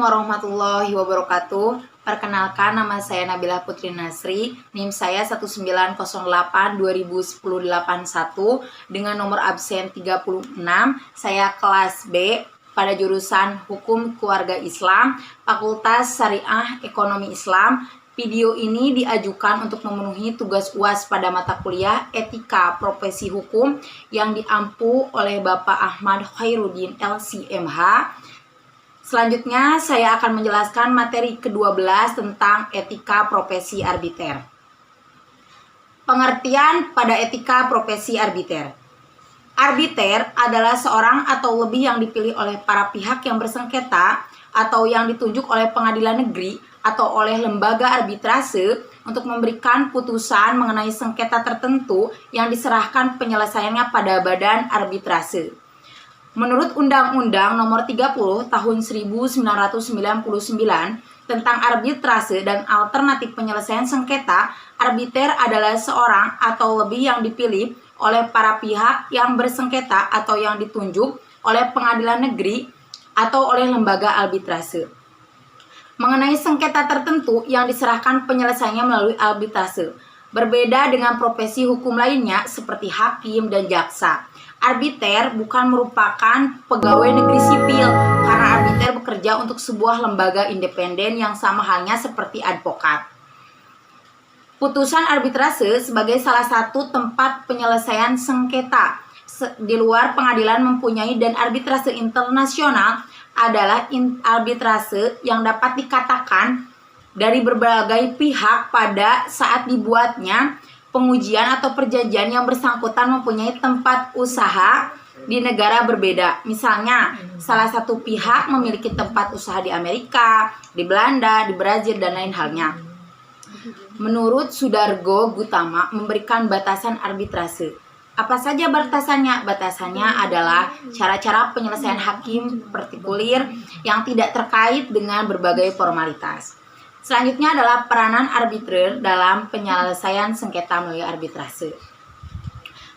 Warahmatullahi Wabarakatuh. Perkenalkan, nama saya Nabilah Putri Nasri, NIM saya 1908-2010-81 dengan nomor absen 36. Saya kelas B pada jurusan Hukum Keluarga Islam, Fakultas Syariah Ekonomi Islam. Video ini diajukan untuk memenuhi tugas UAS pada mata kuliah Etika Profesi Hukum yang diampu oleh Bapak Ahmad Khairuddin LCMH. Selanjutnya saya akan menjelaskan materi ke-12 tentang etika profesi arbiter. Pengertian pada etika profesi arbiter. Arbiter adalah seorang atau lebih yang dipilih oleh para pihak yang bersengketa atau yang ditunjuk oleh pengadilan negeri atau oleh lembaga arbitrase untuk memberikan putusan mengenai sengketa tertentu yang diserahkan penyelesaiannya pada badan arbitrase. Menurut Undang-Undang Nomor 30 Tahun 1999 tentang arbitrase dan alternatif penyelesaian sengketa, arbiter adalah seorang atau lebih yang dipilih oleh para pihak yang bersengketa atau yang ditunjuk oleh pengadilan negeri atau oleh lembaga arbitrase mengenai sengketa tertentu yang diserahkan penyelesaiannya melalui arbitrase. Berbeda dengan profesi hukum lainnya seperti hakim dan jaksa, arbiter bukan merupakan pegawai negeri sipil karena arbiter bekerja untuk sebuah lembaga independen yang sama halnya seperti advokat. Putusan arbitrase sebagai salah satu tempat penyelesaian sengketa di luar pengadilan mempunyai dan arbitrase internasional adalah arbitrase yang dapat dikatakan dari berbagai pihak pada saat dibuatnya pengujian atau perjanjian yang bersangkutan mempunyai tempat usaha di negara berbeda. Misalnya, salah satu pihak memiliki tempat usaha di Amerika, di Belanda, di Brazil, dan lain halnya. Menurut Sudargo Gutama memberikan batasan arbitrase. Apa saja batasannya? Batasannya adalah cara-cara penyelesaian hakim partikulir yang tidak terkait dengan berbagai formalitas. Selanjutnya adalah peranan arbiter dalam penyelesaian sengketa melalui arbitrase.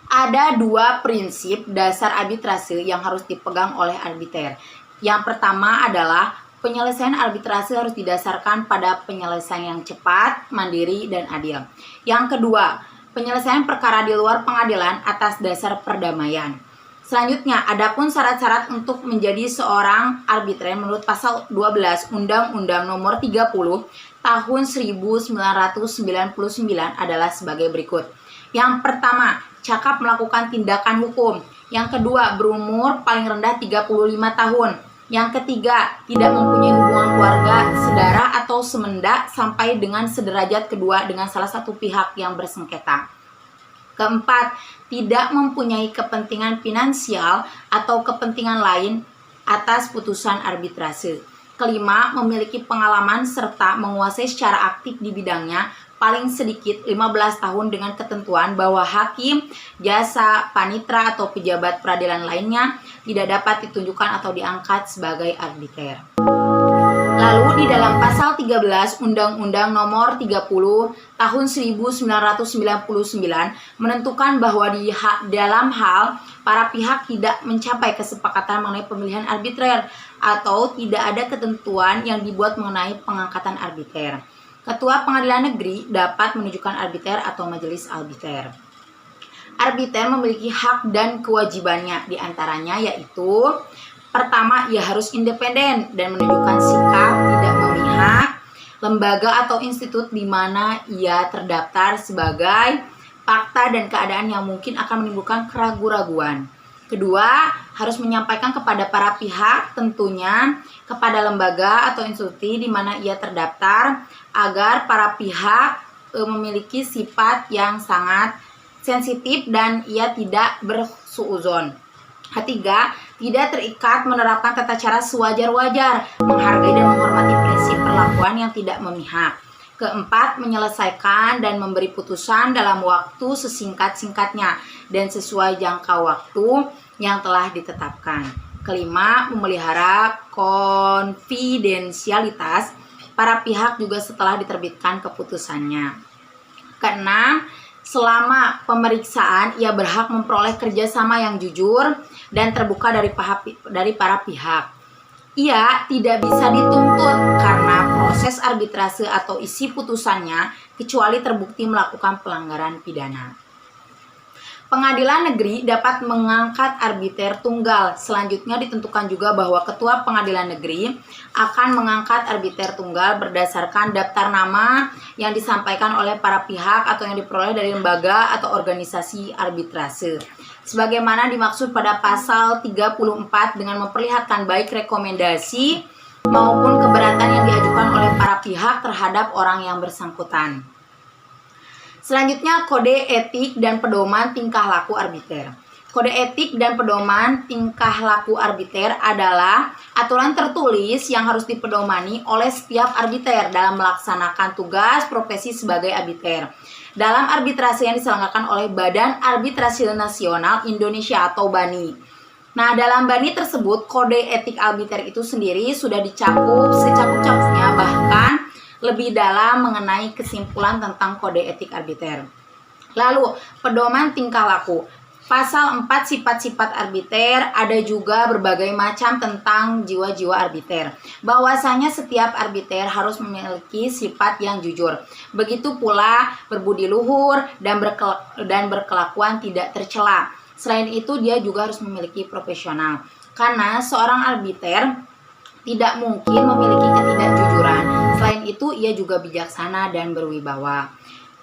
Ada dua prinsip dasar arbitrase yang harus dipegang oleh arbiter. Yang pertama adalah penyelesaian arbitrase harus didasarkan pada penyelesaian yang cepat, mandiri, dan adil. Yang kedua, penyelesaian perkara di luar pengadilan atas dasar perdamaian. Selanjutnya, adapun syarat-syarat untuk menjadi seorang arbiter menurut pasal 12 Undang-Undang Nomor 30 Tahun 1999 adalah sebagai berikut. Yang pertama, cakap melakukan tindakan hukum. Yang kedua, berumur paling rendah 35 tahun. Yang ketiga, tidak mempunyai hubungan keluarga, saudara atau semenda sampai dengan sederajat kedua dengan salah satu pihak yang bersengketa. Keempat, tidak mempunyai kepentingan finansial atau kepentingan lain atas putusan arbitrase. Kelima, memiliki pengalaman serta menguasai secara aktif di bidangnya paling sedikit 15 tahun dengan ketentuan bahwa hakim, jasa, panitra, atau pejabat peradilan lainnya tidak dapat ditunjukkan atau diangkat sebagai arbiter. Lalu di dalam pasal 13 Undang-Undang Nomor 30 Tahun 1999 menentukan bahwa di dalam hal para pihak tidak mencapai kesepakatan mengenai pemilihan arbiter atau tidak ada ketentuan yang dibuat mengenai pengangkatan arbiter, Ketua Pengadilan Negeri dapat menunjukkan arbiter atau majelis arbiter. Arbiter memiliki hak dan kewajibannya, diantaranya yaitu: pertama, ia harus independen dan menunjukkan sikap tidak memihak lembaga atau institut di mana ia terdaftar sebagai fakta dan keadaan yang mungkin akan menimbulkan keraguan-raguan. Kedua, harus menyampaikan kepada para pihak, tentunya kepada lembaga atau institusi di mana ia terdaftar, agar para pihak memiliki sifat yang sangat sensitif dan ia tidak bersuuzon. Ketiga, tidak terikat menerapkan tata cara sewajar-wajar, menghargai dan menghormati prinsip perlakuan yang tidak memihak. Keempat, menyelesaikan dan memberi putusan dalam waktu sesingkat-singkatnya dan sesuai jangka waktu yang telah ditetapkan. Kelima, memelihara konfidensialitas para pihak juga setelah diterbitkan keputusannya. Keenam, selama pemeriksaan ia berhak memperoleh kerjasama yang jujur dan terbuka dari para pihak. ia tidak bisa dituntut karena proses arbitrase atau isi putusannya kecuali terbukti melakukan pelanggaran pidana. Pengadilan negeri dapat mengangkat arbiter tunggal. Selanjutnya ditentukan juga bahwa ketua pengadilan negeri akan mengangkat arbiter tunggal berdasarkan daftar nama yang disampaikan oleh para pihak atau yang diperoleh dari lembaga atau organisasi arbitrase. Sebagaimana dimaksud pada pasal 34 dengan memperlihatkan baik rekomendasi maupun keberatan yang diajukan oleh para pihak terhadap orang yang bersangkutan. Selanjutnya, kode etik dan pedoman tingkah laku arbiter. Kode etik dan pedoman tingkah laku arbiter adalah aturan tertulis yang harus dipedomani oleh setiap arbiter dalam melaksanakan tugas profesi sebagai arbiter dalam arbitrase yang diselenggarakan oleh Badan Arbitrase Nasional Indonesia atau BANI. Nah, dalam BANI tersebut, kode etik arbiter itu sendiri sudah dicakup secakup-cakupnya, bahkan lebih dalam mengenai kesimpulan tentang kode etik arbiter. Lalu, pedoman tingkah laku. Pasal 4 sifat-sifat arbiter, ada juga berbagai macam tentang jiwa-jiwa arbiter. Bahwasanya setiap arbiter harus memiliki sifat yang jujur. Begitu pula berbudi luhur dan berkelakuan tidak tercela. Selain itu, dia juga harus memiliki profesional. Karena seorang arbiter tidak mungkin memiliki ketidakjujuran. Selain itu, ia juga bijaksana dan berwibawa.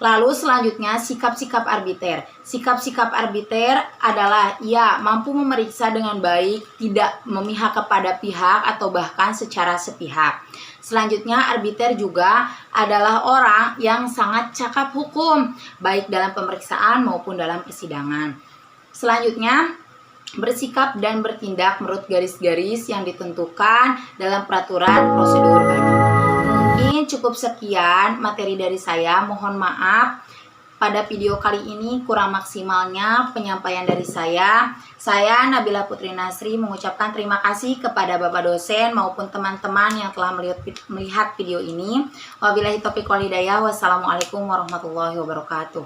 Lalu selanjutnya, sikap-sikap arbiter. Sikap-sikap arbiter adalah ia mampu memeriksa dengan baik, tidak memihak kepada pihak atau bahkan secara sepihak. Selanjutnya, arbiter juga adalah orang yang sangat cakap hukum, baik dalam pemeriksaan maupun dalam persidangan. Selanjutnya, bersikap dan bertindak menurut garis-garis yang ditentukan dalam peraturan prosedur BANI. Mungkin cukup sekian materi dari saya. Mohon maaf pada video kali ini kurang maksimalnya penyampaian dari saya. Saya Nabila Putri Nasri mengucapkan terima kasih kepada Bapak dosen maupun teman-teman yang telah melihat video ini. Wabillahi taufiq wal hidayah. Wassalamualaikum warahmatullahi wabarakatuh.